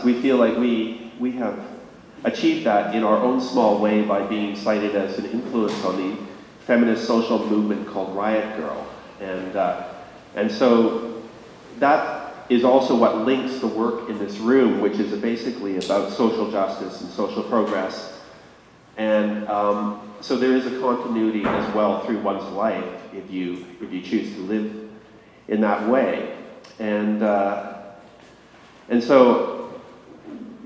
we feel like we have achieved that in our own small way by being cited as an influence on the feminist social movement called Riot Girl. And so that is also what links the work in this room, which is basically about social justice and social progress. And so there is a continuity as well through one's life if you choose to live in that way. And so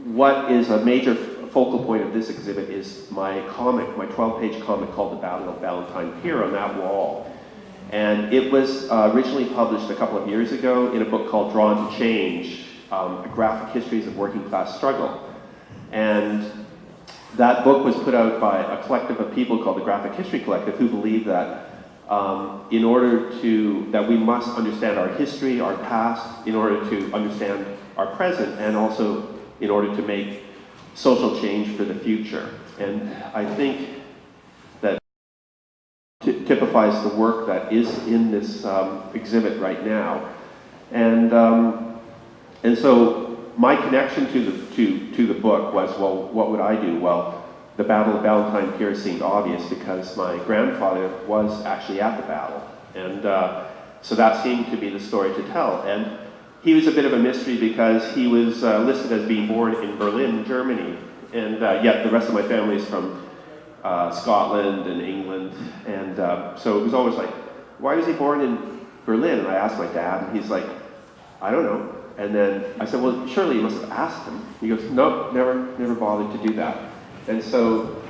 what is a major focal point of this exhibit is my comic, my 12-page comic called The Battle of Valentine Pier on that wall. And it was originally published a couple of years ago in a book called Drawn to Change, Graphic Histories of Working Class Struggle. And that book was put out by a collective of people called the Graphic History Collective, who believe that in order that we must understand our history, our past, in order to understand our present, and also in order to make social change for the future. And I think that typifies the work that is in this exhibit right now. And so my connection to the book was, well, what would I do? Well, the Battle of Valentine Pier seemed obvious because my grandfather was actually at the battle. And so that seemed to be the story to tell. And he was a bit of a mystery because he was listed as being born in Berlin, Germany. And yet the rest of my family is from Scotland and England. And so it was always like, why was he born in Berlin? And I asked my dad, and he's like, I don't know. And then I said, well, surely you must have asked him. He goes, nope, never bothered to do that. And so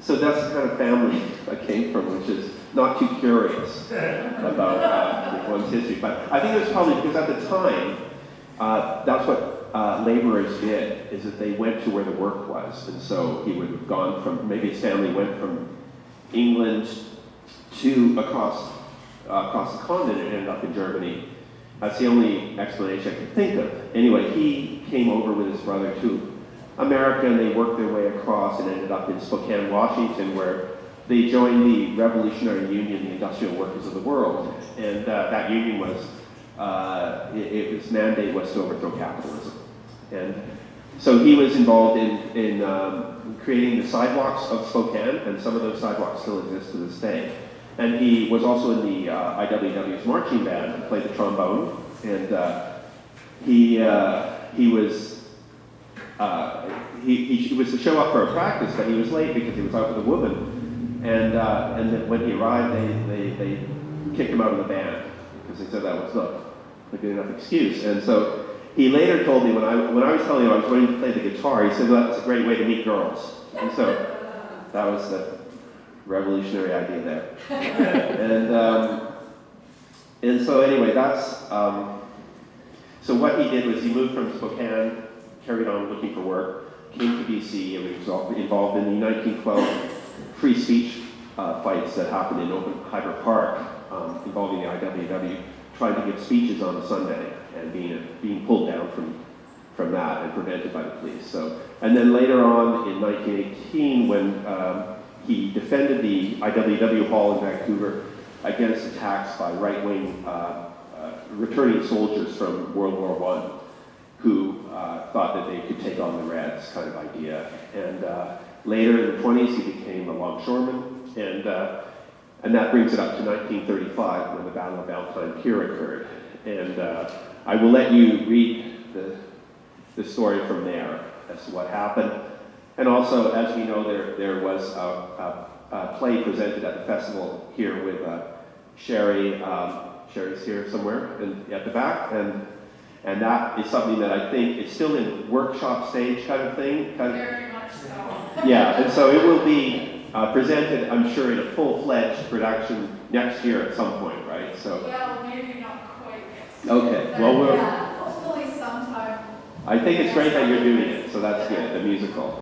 that's the kind of family I came from, which is not too curious about one's history. But I think it was probably because at the time, that's what laborers did, is that they went to where the work was. And so he would have gone from, maybe his family went from England to across the continent and ended up in Germany. That's the only explanation I can think of. Anyway, he came over with his brother to America, and they worked their way across and ended up in Spokane, Washington, where they joined the Revolutionary Union, the Industrial Workers of the World. And that union was, its mandate was to overthrow capitalism. And so he was involved in creating the sidewalks of Spokane, and some of those sidewalks still exist to this day. And he was also in the IWW's marching band and played the trombone. And he was to show up for a practice, but he was late because he was out with a woman. And then when he arrived, they kicked him out of the band because they said that was not a good enough excuse. And so he later told me when I was telling him I was going to play the guitar, he said, well, that's a great way to meet girls. And so that was the revolutionary idea there. And so anyway, that's so what he did was he moved from Spokane, carried on looking for work, came to BC, and was involved in the 1912 free speech fights that happened in Hyder Park, involving the IWW, trying to give speeches on a Sunday and being pulled down from that and prevented by the police. So, and then later on in 1918, when he defended the IWW Hall in Vancouver against attacks by right-wing returning soldiers from World War I who thought that they could take on the Reds kind of idea. And later in the 20s, he became a longshoreman, and that brings it up to 1935 when the Battle of Valentine Pier occurred. And I will let you read the story from there as to what happened. And also, as we know, there was a play presented at the festival here with Sherry. Sherry's here somewhere at the back, and that is something that I think is still in workshop stage kind of thing. Very much so. Yeah, and so it will be presented, I'm sure, in a full-fledged production next year at some point, right? So. Well, maybe not quite yet. Okay. Well, yeah, hopefully sometime. I think it's great that you're doing it, so that's good. The musical.